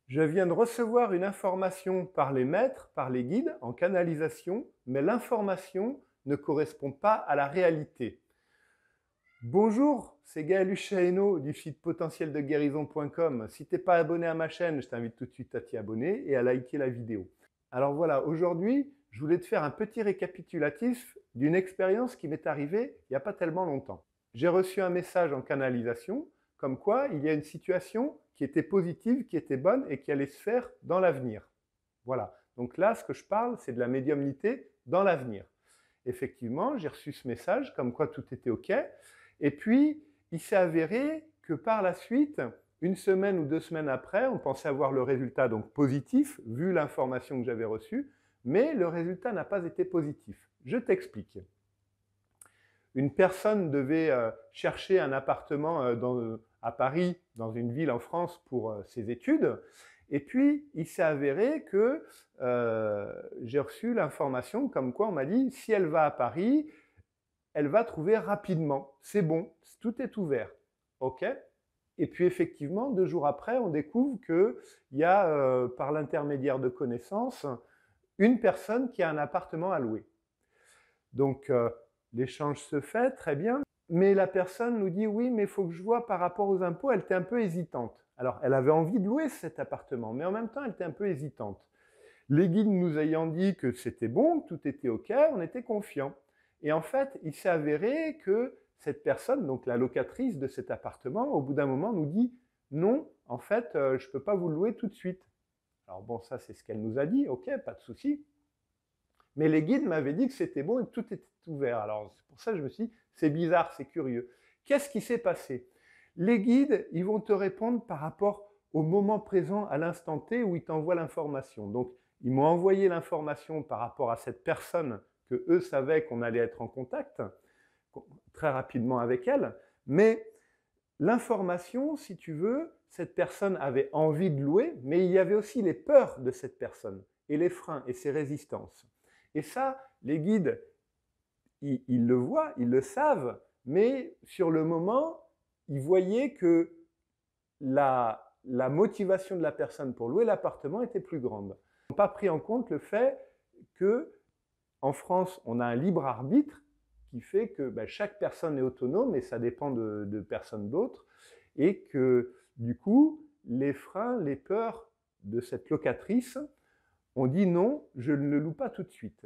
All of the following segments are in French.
Je viens de recevoir une information par les maîtres, par les guides, en canalisation, mais l'information ne correspond pas à la réalité. Bonjour, c'est Gaël Huschaino du site potentieldeguérison.com. Si tu n'es pas abonné à ma chaîne, je t'invite tout de suite à t'y abonner et à liker la vidéo. Alors voilà, aujourd'hui, je voulais te faire un petit récapitulatif d'une expérience qui m'est arrivée il n'y a pas tellement longtemps. J'ai reçu un message en canalisation comme quoi il y a une situation qui était positive, qui était bonne et qui allait se faire dans l'avenir. Voilà. Donc là, ce que je parle, c'est de la médiumnité dans l'avenir. Effectivement, j'ai reçu ce message comme quoi tout était OK. Et puis, il s'est avéré que par la suite, une semaine ou 2 semaines après, on pensait avoir le résultat donc positif, vu l'information que j'avais reçue, mais le résultat n'a pas été positif. Je t'explique. Une personne devait chercher un appartement à Paris, dans une ville en France, pour ses études. Et puis, il s'est avéré que j'ai reçu l'information comme quoi on m'a dit, si elle va à Paris, elle va trouver rapidement. C'est bon, tout est ouvert. OK? Et puis effectivement, 2 jours après, on découvre qu'il y a, par l'intermédiaire de connaissances, une personne qui a un appartement à louer. Donc, l'échange se fait, très bien, mais la personne nous dit « oui, mais il faut que je vois par rapport aux impôts », elle était un peu hésitante. Alors, elle avait envie de louer cet appartement, mais en même temps, elle était un peu hésitante. Les guides nous ayant dit que c'était bon, que tout était OK, on était confiants. Et en fait, il s'est avéré que cette personne, donc la locatrice de cet appartement, au bout d'un moment nous dit « non, en fait, je ne peux pas vous le louer tout de suite ». Alors bon, ça c'est ce qu'elle nous a dit, OK, pas de souci. Mais les guides m'avaient dit que c'était bon et que tout était ouvert. Alors c'est pour ça que je me suis dit, c'est bizarre, c'est curieux. Qu'est-ce qui s'est passé? Les guides, ils vont te répondre par rapport au moment présent, à l'instant T où ils t'envoient l'information. Donc, ils m'ont envoyé l'information par rapport à cette personne que eux savaient qu'on allait être en contact très rapidement avec elle. Mais l'information, si tu veux, cette personne avait envie de louer, mais il y avait aussi les peurs de cette personne et les freins et ses résistances. Et ça, les guides, ils le voient, ils le savent, mais sur le moment, ils voyaient que la motivation de la personne pour louer l'appartement était plus grande. Ils n'ont pas pris en compte le fait qu'en France, on a un libre arbitre qui fait que chaque personne est autonome et ça dépend de personnes d'autres, et que du coup, les freins, les peurs de cette locatrice ont dit non, je ne le loue pas tout de suite.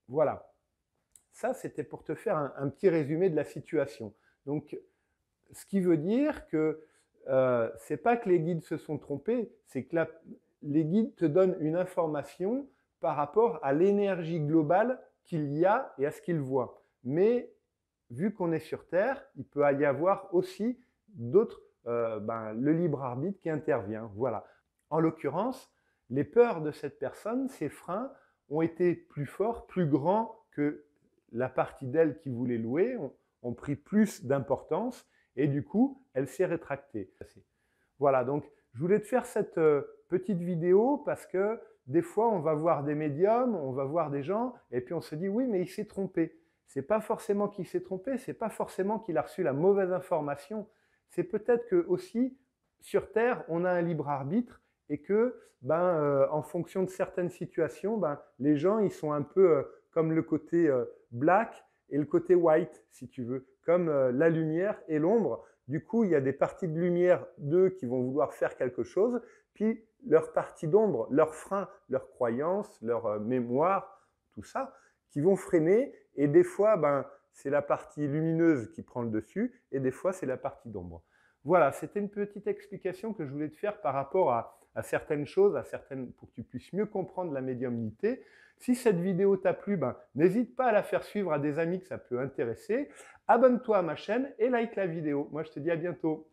Voilà. Ça, c'était pour te faire un petit résumé de la situation. Donc, ce qui veut dire que c'est pas que les guides se sont trompés, c'est que les guides te donnent une information par rapport à l'énergie globale qu'il y a et à ce qu'ils voient. Mais vu qu'on est sur Terre, il peut y avoir aussi d'autres, le libre arbitre qui intervient. Voilà. En l'occurrence, les peurs de cette personne, ces freins, ont été plus forts, plus grands que la partie d'elle qui voulait louer, ont pris plus d'importance et du coup, elle s'est rétractée. Voilà, donc je voulais te faire cette petite vidéo parce que des fois, on va voir des médiums, on va voir des gens et puis on se dit « oui, mais il s'est trompé ». C'est pas forcément qu'il s'est trompé, c'est pas forcément qu'il a reçu la mauvaise information. C'est peut-être que aussi, sur Terre, on a un libre arbitre et que, en fonction de certaines situations, les gens, ils sont un peu comme le côté black et le côté white, si tu veux, comme la lumière et l'ombre. Du coup, il y a des parties de lumière d'eux qui vont vouloir faire quelque chose, puis leur partie d'ombre, leurs freins, leurs croyances, leur mémoire, tout ça, qui vont freiner. Et des fois, c'est la partie lumineuse qui prend le dessus, et des fois, c'est la partie d'ombre. Voilà, c'était une petite explication que je voulais te faire par rapport à certaines choses, pour que tu puisses mieux comprendre la médiumnité. Si cette vidéo t'a plu, n'hésite pas à la faire suivre à des amis que ça peut intéresser. Abonne-toi à ma chaîne et like la vidéo. Moi, je te dis à bientôt.